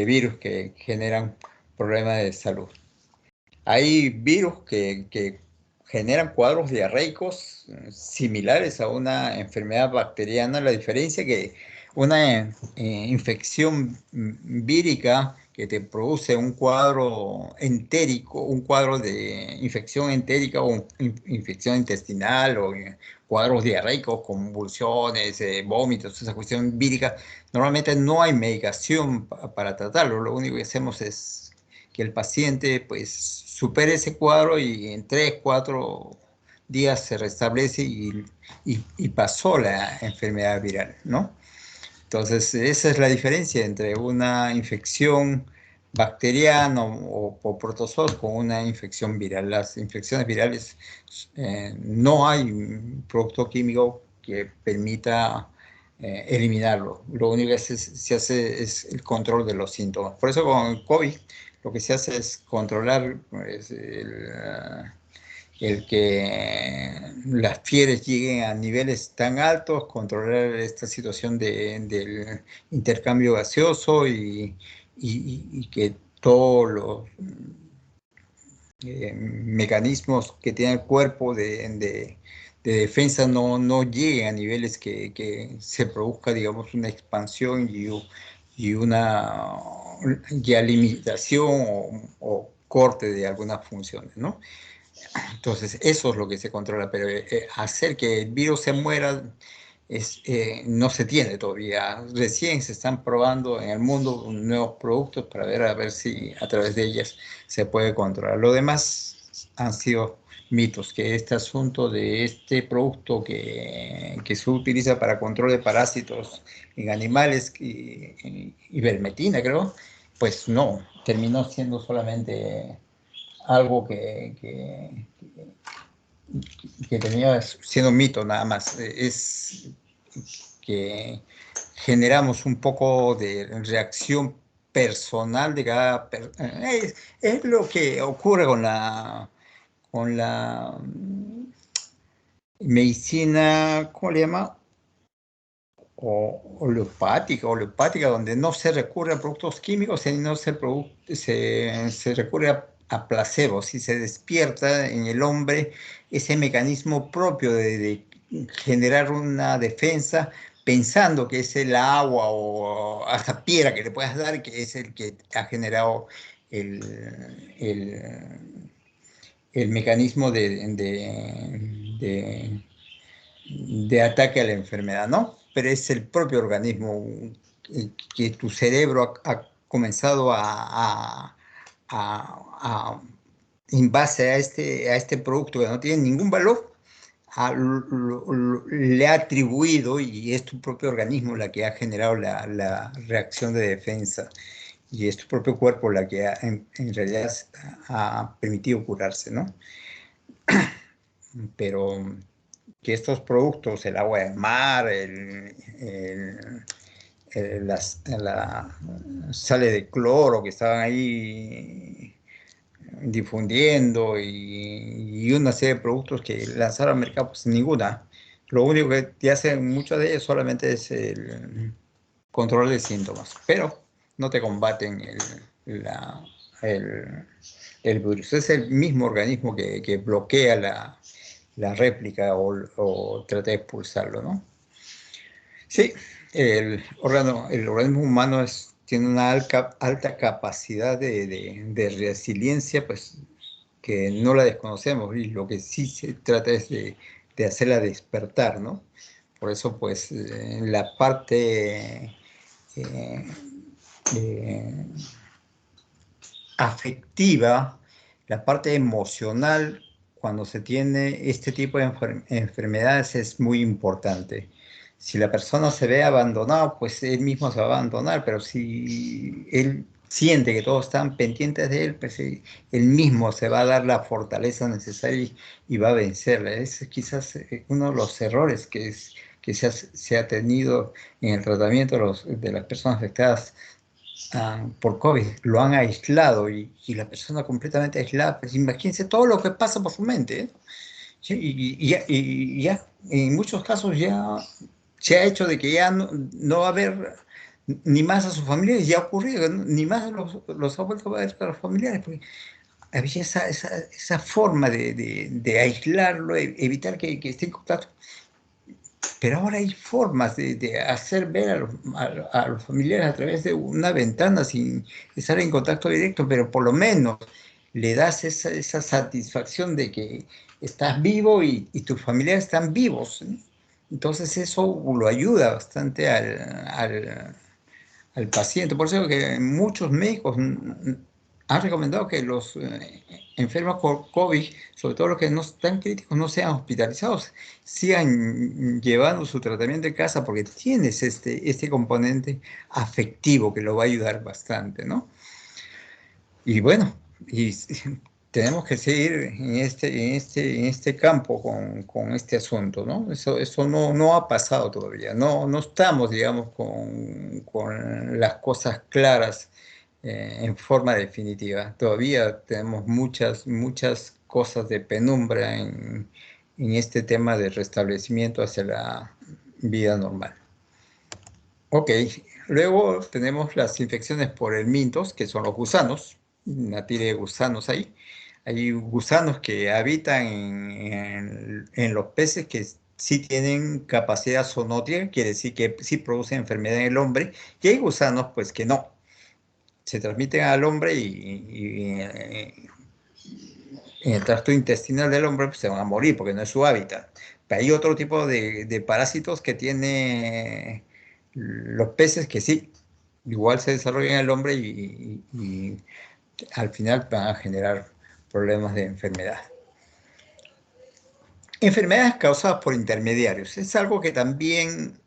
virus que generan problemas de salud. Hay virus que generan cuadros diarreicos similares a una enfermedad bacteriana. La diferencia es que una infección vírica que te produce un cuadro entérico, un cuadro de infección entérica o infección intestinal o cuadros diarreicos, convulsiones, vómitos, esa cuestión vírica, normalmente no hay medicación para tratarlo. Lo único que hacemos es que el paciente pues supere ese cuadro y en 3, 4 días se restablece y pasó la enfermedad viral, ¿no? Entonces, esa es la diferencia entre una infección bacteriano o protozoos con una infección viral. Las infecciones virales, no hay un producto químico que permita eliminarlo. Lo único que se hace es el control de los síntomas. Por eso con el COVID lo que se hace es controlar pues, el que las fiebres lleguen a niveles tan altos, controlar esta situación del intercambio gaseoso y que todos los mecanismos que tiene el cuerpo de defensa no lleguen a niveles que se produzca, digamos, una expansión y una ya limitación o corte de algunas funciones, ¿no? Entonces, eso es lo que se controla, pero hacer que el virus se muera no se tiene todavía. Recién se están probando en el mundo nuevos productos para ver a ver si a través de ellas se puede controlar. Lo demás han sido mitos, que este asunto de este producto que se utiliza para control de parásitos en animales, ivermectina creo, pues no, terminó siendo solamente algo que termina siendo un mito nada más. Es que generamos un poco de reacción personal de cada persona. Es lo que ocurre con la medicina, ¿cómo le llama? Homeopática, donde no se recurre a productos químicos, sino se recurre a placebos y se despierta en el hombre ese mecanismo propio de generar una defensa pensando que es el agua o hasta piedra que le puedas dar, que es el que ha generado el mecanismo de ataque a la enfermedad, ¿no? Pero es el propio organismo que tu cerebro ha comenzado en base a este producto que no tiene ningún valor, le ha atribuido, y es tu propio organismo la que ha generado la reacción de defensa, y es tu propio cuerpo la que en realidad ha permitido curarse, ¿no? Pero que estos productos, el agua del mar, la sales de cloro que estaban ahí difundiendo y una serie de productos que lanzaron al mercado, pues ninguna. Lo único que te hacen muchos de ellos solamente es el control de síntomas, pero no te combaten el virus. Es el mismo organismo que bloquea la réplica o trata de expulsarlo, ¿no? Sí, el organismo humano tiene una alta capacidad de resiliencia, pues que no la desconocemos, y lo que sí se trata es de hacerla despertar, ¿no? Por eso, pues, la parte afectiva, la parte emocional, cuando se tiene este tipo de enfermedades es muy importante. Si la persona se ve abandonado, pues él mismo se va a abandonar, pero si él siente que todos están pendientes de él, pues él mismo se va a dar la fortaleza necesaria y va a vencerla. Es quizás uno de los errores que se ha tenido en el tratamiento de las personas afectadas por COVID. Lo han aislado y la persona completamente aislada. Pues imagínense todo lo que pasa por su mente, ¿eh? Sí, y ya en muchos casos ya se ha hecho de que ya no va a haber ni más a sus familiares, ya ha ocurrido, ¿no? Ni más los ha vuelto a ver a los familiares, porque había esa forma de aislarlo, evitar que esté en contacto. Pero ahora hay formas de hacer ver a los familiares a través de una ventana sin estar en contacto directo, pero por lo menos le das esa satisfacción de que estás vivo y tus familiares están vivos, ¿sí? Entonces eso lo ayuda bastante al paciente. Por eso que muchos médicos han recomendado que los enfermos por COVID, sobre todo los que no están críticos, no sean hospitalizados, sigan llevando su tratamiento en casa, porque tienes este componente afectivo que lo va a ayudar bastante, ¿no? Y bueno, tenemos que seguir en este campo con este asunto, ¿no? Eso no ha pasado todavía. No estamos, digamos, con las cosas claras en forma definitiva. Todavía tenemos muchas cosas de penumbra en este tema de restablecimiento hacia la vida normal. Ok, luego tenemos las infecciones por helmintos, que son los gusanos, una tira de gusanos ahí. Hay gusanos que habitan en los peces que sí tienen capacidad zoonótica, quiere decir que sí producen enfermedad en el hombre, y hay gusanos pues que no. Se transmiten al hombre y en el tracto intestinal del hombre pues, se van a morir porque no es su hábitat. Pero hay otro tipo de parásitos que tiene los peces que sí, igual se desarrollan en el hombre y al final van a generar problemas de enfermedad. Enfermedades causadas por intermediarios. Es algo que también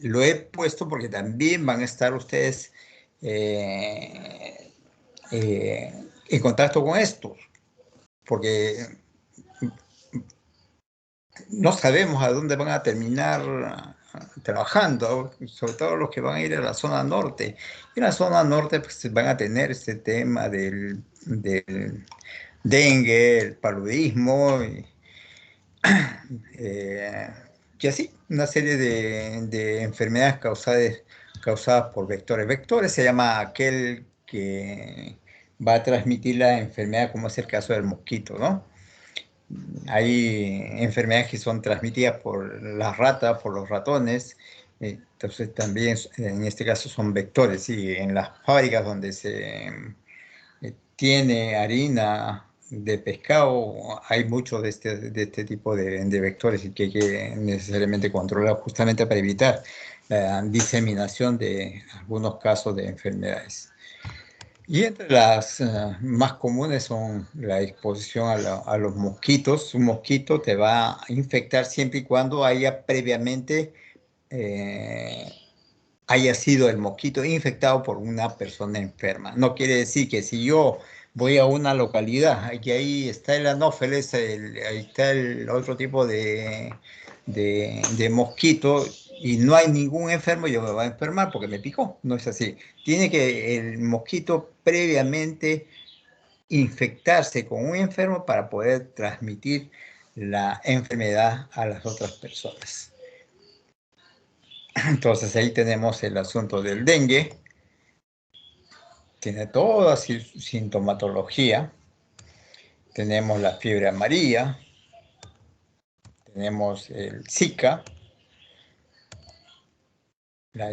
lo he puesto porque también van a estar ustedes en contacto con esto. Porque no sabemos a dónde van a terminar trabajando, sobre todo los que van a ir a la zona norte. Y en la zona norte pues, van a tener este tema del dengue, el paludismo, y así, una serie de enfermedades causadas por vectores. Vectores se llama aquel que va a transmitir la enfermedad, como es el caso del mosquito, ¿no? Hay enfermedades que son transmitidas por las ratas, por los ratones, entonces también en este caso son vectores, y en las fábricas donde se tiene harina de pescado, hay muchos de este tipo de vectores y que hay que necesariamente controlar justamente para evitar la diseminación de algunos casos de enfermedades. Y entre las más comunes son la exposición a los mosquitos. Un mosquito te va a infectar siempre y cuando haya previamente haya sido el mosquito infectado por una persona enferma. No quiere decir que si yo voy a una localidad y ahí está el anófeles, ahí está el otro tipo de mosquito y no hay ningún enfermo, yo me voy a enfermar porque me picó. No es así. Tiene que el mosquito previamente infectarse con un enfermo para poder transmitir la enfermedad a las otras personas. Entonces ahí tenemos el asunto del dengue. Tiene toda su sintomatología. Tenemos la fiebre amarilla. Tenemos el Zika. La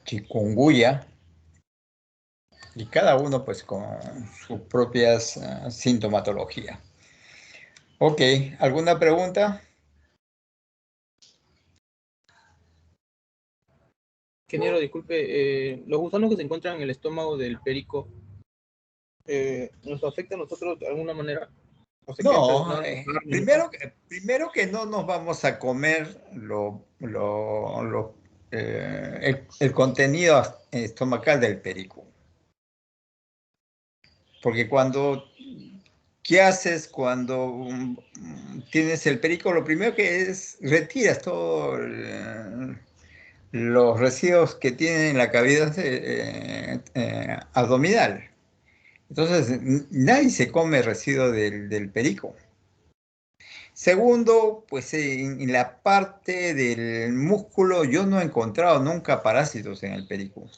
chikungunya. Y cada uno pues con sus propias sintomatología. Ok, ¿alguna pregunta? Ingeniero, disculpe, los gusanos que se encuentran en el estómago del perico, ¿nos afecta a nosotros de alguna manera? No, primero que no nos vamos a comer el contenido estomacal del perico. Porque ¿qué haces cuando tienes el perico? Lo primero que es, retiras todos los residuos que tiene en la cavidad abdominal. Entonces, nadie se come residuos del perico. Segundo, pues en la parte del músculo yo no he encontrado nunca parásitos en el perico.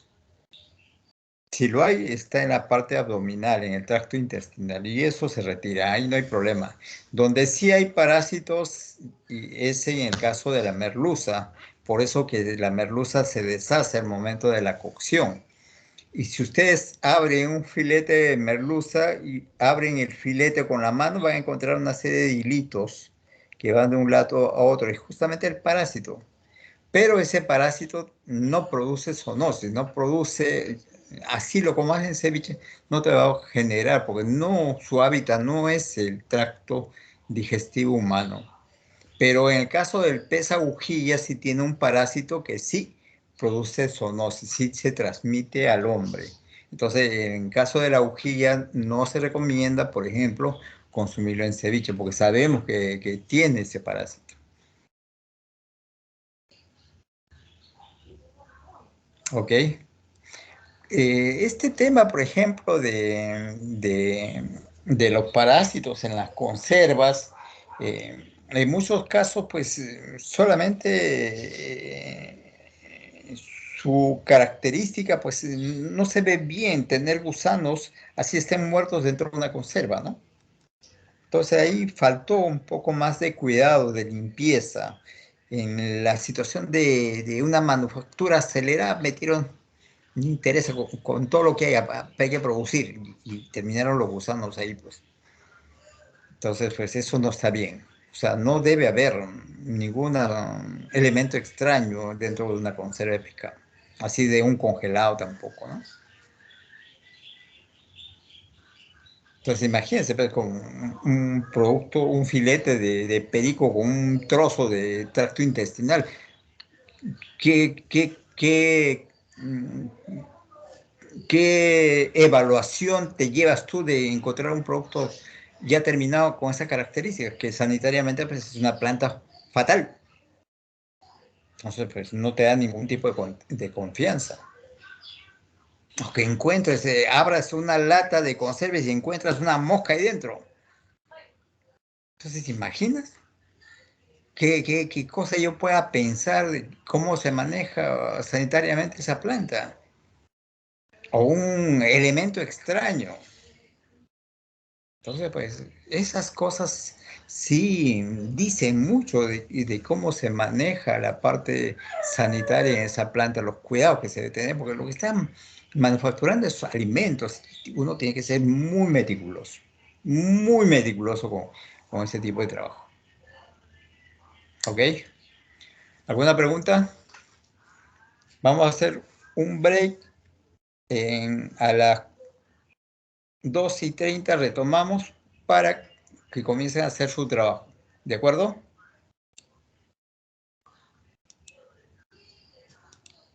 Si lo hay, está en la parte abdominal, en el tracto intestinal, y eso se retira, ahí no hay problema. Donde sí hay parásitos es en el caso de la merluza, por eso que la merluza se deshace al momento de la cocción. Y si ustedes abren un filete de merluza y abren el filete con la mano, van a encontrar una serie de hilitos que van de un lado a otro, es justamente el parásito. Pero ese parásito no produce zoonosis, no produce, así lo comas en ceviche, no te va a generar, porque no, su hábitat no es el tracto digestivo humano. Pero en el caso del pez agujilla, sí tiene un parásito que sí produce zoonosis, sí se transmite al hombre. Entonces, en caso de la aguijilla, no se recomienda, por ejemplo, consumirlo en ceviche, porque sabemos que tiene ese parásito. ¿Ok? Este tema, por ejemplo, de los parásitos en las conservas, en muchos casos, pues solamente su característica, pues no se ve bien tener gusanos así estén muertos dentro de una conserva, ¿no? Entonces ahí faltó un poco más de cuidado, de limpieza. En la situación de una manufactura acelerada metieron un interés con todo lo que hay que producir y terminaron los gusanos ahí, pues. Entonces, pues eso no está bien. O sea, no debe haber ningún elemento extraño dentro de una conserva de pescado. Así de un congelado tampoco, ¿no? Entonces imagínense, pues, con un producto, un filete de perico con un trozo de tracto intestinal. ¿Qué evaluación te llevas tú de encontrar un producto ya terminado con esas características? Que sanitariamente pues, es una planta fatal. Entonces, pues no te da ningún tipo de confianza. O que encuentres, abras una lata de conservas y encuentras una mosca ahí dentro. Entonces, ¿te imaginas? ¿Qué cosa yo pueda pensar de cómo se maneja sanitariamente esa planta? O un elemento extraño. Entonces, pues, esas cosas sí dicen mucho de cómo se maneja la parte sanitaria en esa planta, los cuidados que se debe tener, porque lo que están manufacturando es alimentos. Uno tiene que ser muy meticuloso con ese tipo de trabajo. ¿Ok? ¿Alguna pregunta? Vamos a hacer un break. A las 2:30 retomamos para que comiencen a hacer su trabajo. ¿De acuerdo?